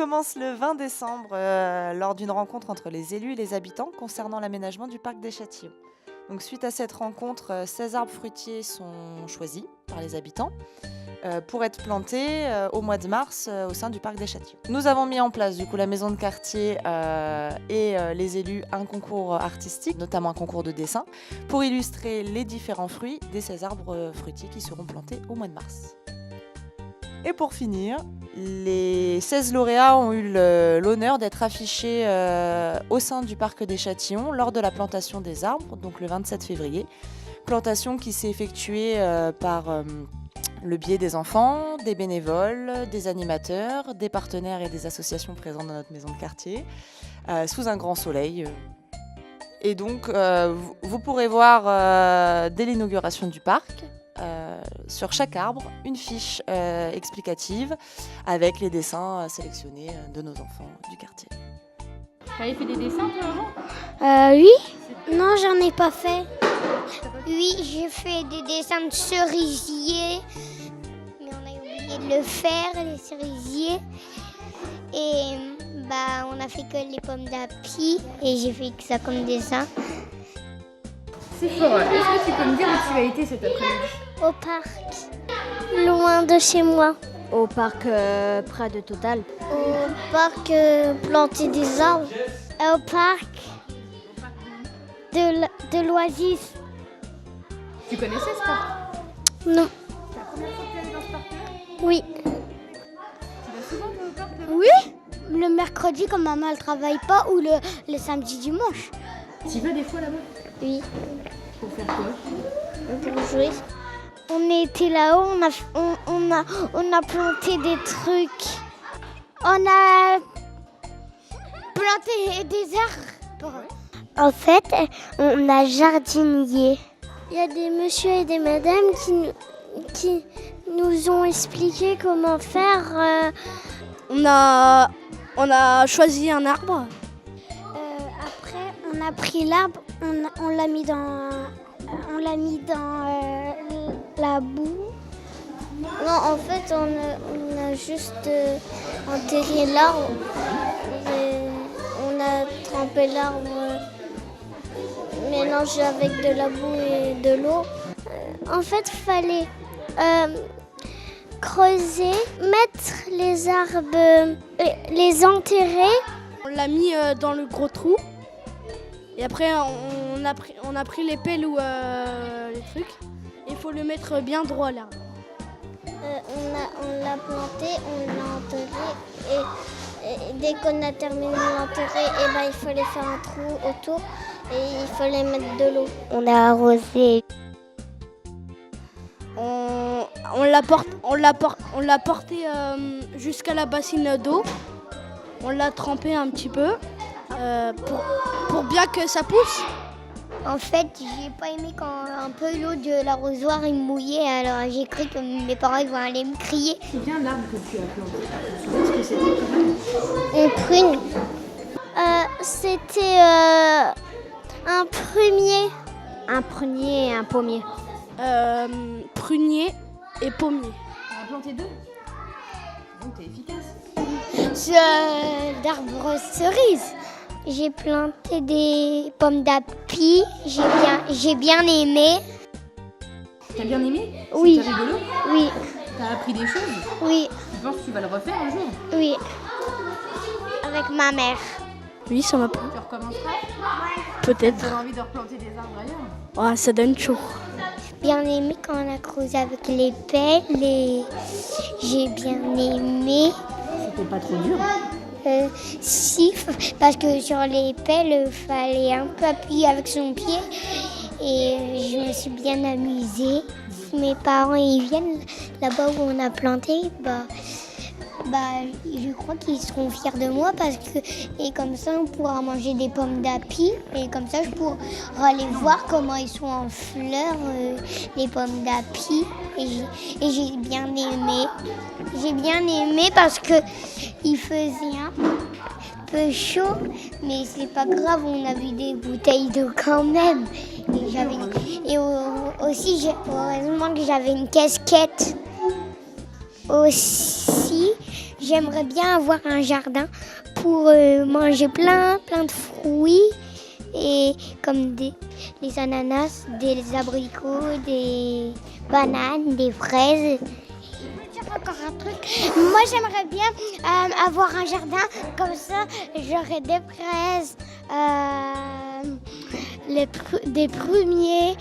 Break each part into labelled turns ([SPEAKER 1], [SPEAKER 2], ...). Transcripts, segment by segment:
[SPEAKER 1] commence le 20 décembre lors d'une rencontre entre les élus et les habitants concernant l'aménagement du parc des Châtillons. Donc, suite à cette rencontre, 16 arbres fruitiers sont choisis par les habitants pour être plantés au mois de mars au sein du parc des Châtillons. Nous avons mis en place du coup la maison de quartier et les élus un concours artistique, notamment un concours de dessin, pour illustrer les différents fruits des 16 arbres fruitiers qui seront plantés au mois de mars. Et pour finir, les 16 lauréats ont eu l'honneur d'être affichés au sein du parc des Châtillons lors de la plantation des arbres, donc le 27 février. Plantation qui s'est effectuée par le biais des enfants, des bénévoles, des animateurs, des partenaires et des associations présentes dans notre maison de quartier, sous un grand soleil. Et donc, vous pourrez voir dès l'inauguration du parc, sur chaque arbre, une fiche explicative avec les dessins sélectionnés de nos enfants du quartier.
[SPEAKER 2] T'avais fait des dessins toi avant ?
[SPEAKER 3] Oui. Non, j'en ai pas fait. Oui, j'ai fait des dessins de cerisiers, mais on a oublié de le faire, les cerisiers. Et on a fait que les pommes d'api et j'ai fait que ça comme dessin.
[SPEAKER 2] C'est fort. Est-ce que tu peux me dire où tu as été cet après-midi ?
[SPEAKER 3] Au parc, loin de chez moi.
[SPEAKER 4] Au parc près de Total.
[SPEAKER 3] Au parc planter des arbres. Au parc de l'Oasis.
[SPEAKER 2] Tu connaissais ce parc ?
[SPEAKER 3] Non.
[SPEAKER 2] C'est la première fois que tu allais dans ce parc-là ?
[SPEAKER 3] Oui.
[SPEAKER 2] Tu vas souvent toi, au parc là-bas ?
[SPEAKER 3] Oui. Le mercredi quand maman elle travaille pas ou le samedi dimanche.
[SPEAKER 2] Tu vas des fois là-bas ?
[SPEAKER 3] Oui.
[SPEAKER 2] Pour faire quoi ?
[SPEAKER 3] Pour jouer. On était là-haut, on a planté des trucs. On a planté des arbres. En fait, on a jardinier. Il y a des messieurs et des madames qui nous ont expliqué comment faire.
[SPEAKER 4] On a choisi un arbre.
[SPEAKER 3] Après, on a pris l'arbre, on l'a mis dans la boue. Non, en fait, on a juste enterré l'arbre. On a trempé l'arbre mélangé avec de la boue et de l'eau. En fait, il fallait creuser, mettre les arbres, les enterrer.
[SPEAKER 4] On l'a mis dans le gros trou. Et après, on a pris les pelles ou les trucs. Il faut le mettre bien droit l'arbre.
[SPEAKER 3] On l'a planté, on l'a enterré et dès qu'on a terminé de l'enterrer, il fallait faire un trou autour et il fallait mettre de l'eau. On a arrosé.
[SPEAKER 4] On l'a porté jusqu'à la bassine d'eau. On l'a trempé un petit peu pour bien que ça pousse.
[SPEAKER 3] En fait, j'ai pas aimé quand un peu l'eau de l'arrosoir est mouillée, alors j'ai cru que mes parents vont aller me crier.
[SPEAKER 2] C'est bien l'arbre que tu as planté. Tu sais ce que c'était quand même ?
[SPEAKER 3] Une prune. C'était un prunier.
[SPEAKER 4] Un prunier et un pommier. Prunier et pommier.
[SPEAKER 2] On a planté deux ? Donc t'es efficace.
[SPEAKER 3] D'arbres cerises. J'ai planté des pommes d'api, j'ai bien aimé.
[SPEAKER 2] T'as bien aimé ?
[SPEAKER 3] Oui.
[SPEAKER 2] C'était rigolo ?
[SPEAKER 3] Oui,
[SPEAKER 2] T'as appris des choses ?
[SPEAKER 3] oui,
[SPEAKER 2] Tu penses que tu vas le refaire un jour ?
[SPEAKER 3] oui. Avec ma mère.
[SPEAKER 4] Oui, ça m'a plu.
[SPEAKER 2] Tu recommenceras ?
[SPEAKER 4] Peut-être.
[SPEAKER 2] T'as envie de replanter des arbres ailleurs ?
[SPEAKER 4] Ouais, ça donne chaud.
[SPEAKER 3] Bien aimé quand on a creusé avec les pelles et j'ai bien aimé.
[SPEAKER 2] C'était pas trop dur ?
[SPEAKER 3] Si, parce que sur les pelles, il fallait un peu appuyer avec son pied et je me suis bien amusée. Mes parents ils viennent là-bas où on a planté, je crois qu'ils seront fiers de moi parce que et comme ça on pourra manger des pommes d'api et comme ça je pourrai aller voir comment ils sont en fleurs les pommes d'api et j'ai bien aimé. J'ai bien aimé parce que il faisait un peu chaud mais c'est pas grave, on a vu des bouteilles d'eau quand même et aussi heureusement que j'avais une casquette. Aussi, J'aimerais bien avoir un jardin pour manger plein de fruits, et comme les ananas, des abricots, des bananes, des fraises. Encore un truc. Moi, j'aimerais bien avoir un jardin, comme ça, j'aurais des fraises, des prumiers,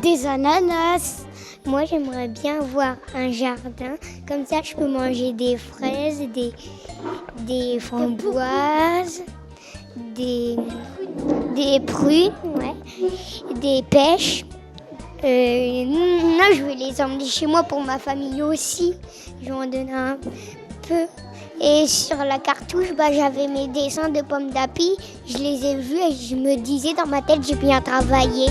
[SPEAKER 3] des ananas. Moi, j'aimerais bien avoir un jardin, comme ça, je peux manger des fraises, des framboises, des prunes, ouais, des pêches. Non, je vais les emmener chez moi pour ma famille aussi. Je vais en donner un peu. Et sur la cartouche, j'avais mes dessins de pommes d'api. Je les ai vus et je me disais dans ma tête, j'ai bien travaillé.